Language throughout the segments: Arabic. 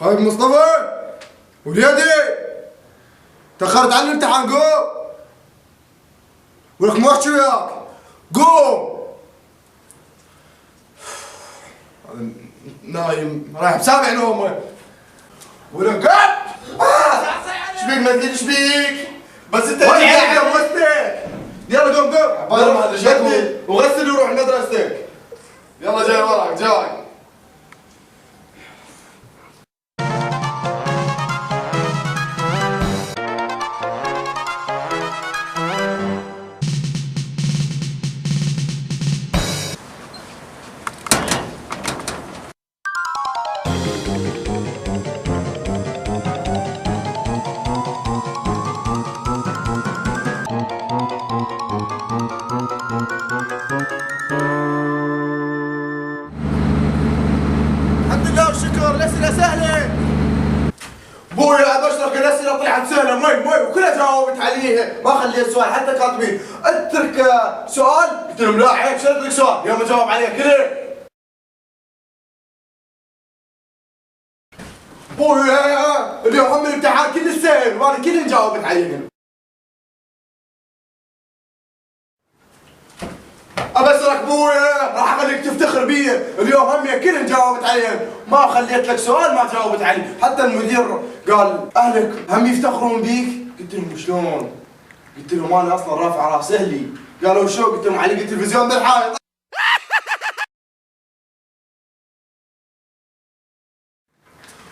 خايب مصطفى وليدي تأخرت عن الامتحان قوم ولك ما احكي وياك قوم. نايم رايح بسابع نومه ولك شبيك مدري ايش بيك بس انت قاعد وسطك. يلا قوم قوم بدل وغسل وروح مدرستك. يلا جاي وراك جاي. الحمد لله والشكر. الأسئلة سهلة بويا. ابشرك الأسئلة طلعت سهلة مي وكلها جاوبت عليها ما خليت سؤال حتى كاتبين اترك سؤال قلت لهم لا عيب شو اترك سؤال يوم اجاوب عليه كله. بويا اليوم هم الامتحان كل سهل وانا كلهم جاوبت عليهم. ابشرك بويا راح اخليك تفتخر بي. اليوم همي كلهم جاوبت عليهم ما خليت لك سؤال ما جاوبت عليه. حتى المدير قال اهلك هم يفتخرون بيك. قلت لهم شلون؟ قلت لهم انا اصلا رافع راس اهلي. قالوا شو؟ قلت لهم علق التلفزيون بالحائط.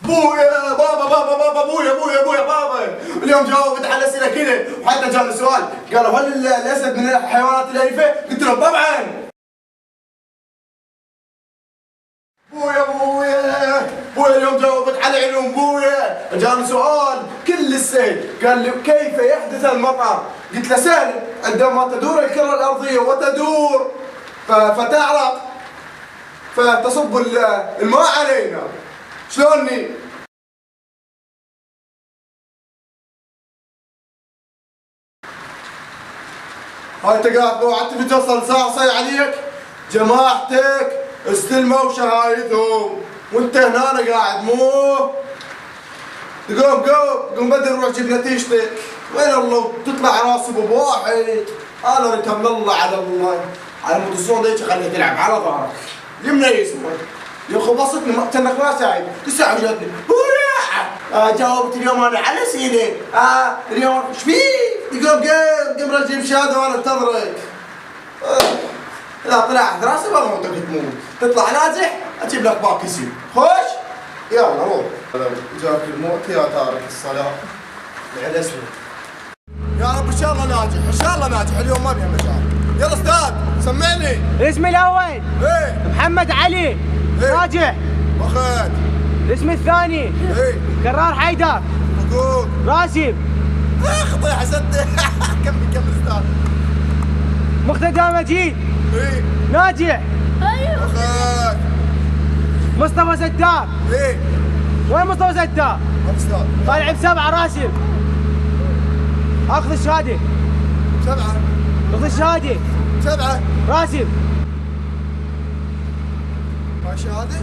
بويا بابا بويا بابا اليوم جاوبت على الاسئله كذا وحتى جاني سؤال قالوا هل الاسد من الحيوانات الاليفه؟ قلت لهم طبعا. بويا اليوم جاوبت على علوم. بويا جاني سؤال كل السهل قال لي كيف يحدث المطر؟ قلت له سهل عندما تدور الكره الارضيه وتدور فتعرق فتصب الماء علينا. شلوني؟ هاي انت قاعد وقعدت في توصل ساعة صاير عليك جماعتك استلموا شهايتهم وانت هنا قاعد مو قوم بدل روح جيب نتيجتك. وين الله تطلع راسي بواحد. انا ركب الله على الله على الموتوسون ذيك خليها تلعب على ظهرك. يمنا يسمع يا خلصتني كانك ما ساعد تسع جاتني. جاوبت اليوم انا على اسئله. اليوم ايش فيك؟ قم رجيب شهاده وانا انتظرك. اذا طلعت راسي ما موتك تموت. تطلع ناجح اجيب لك باكسي. خوش يلا روح. جاك الموت يا تارك الصلاه مع الاسود. يا رب ان شاء الله ناجح ان شاء الله ناجح اليوم ما بيها مشاكل. يلا استاذ سمعني. الاسم الاول ايه محمد علي. إيه؟ ناجح. واخد. الاسم الثاني ايه كرار حيدر. مقول راسب. اخطي حسنت. كمل استاذ. مقتدى مجيد. ايه ناجح. ايوه واخد. مصطفى ستار. ايه وين مصطفى ستار؟ استاذ طالع بسبعة راسب. اخذ الشهادة. 7 اخذ الشهادة. 7 راسب. ما شهاده؟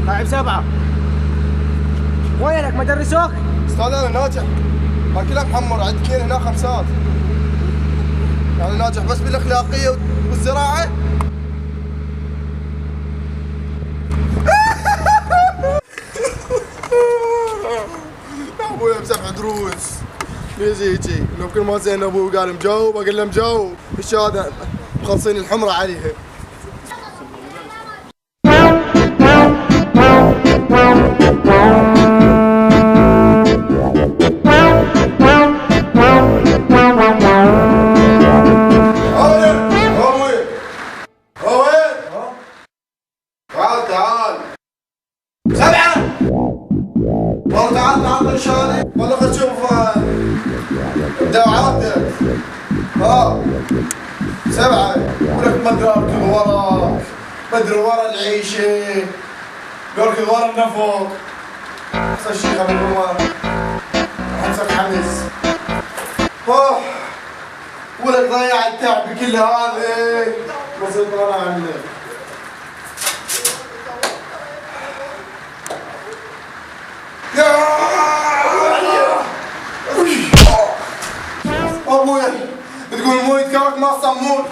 طالع بسبعة. وينك ما درسوك؟ استاذ انا ناجح ما كلها محمر عندي 2 هنا 5. يعني ناجح بس بالاخلاقيه والزراعه. ابويا ب7 دروس ليش يجي؟ لو كل ما زين ابوي قال مجاوب اقول له مجاوب الشهاده مخلصين الحمره عليها. تعال 7 والله تعال الشهاده والله خل تشوف دعواتك. 7 ولك ما ادري اركض وراك ما ادري ورا العيشه بركض ورا النفق. احسن شيء خلينا نقول احسك حمس. ولك ضيع التعب كل هذا ما صرت انا عنك. ابويا بتقول مو يتكرك ما صمون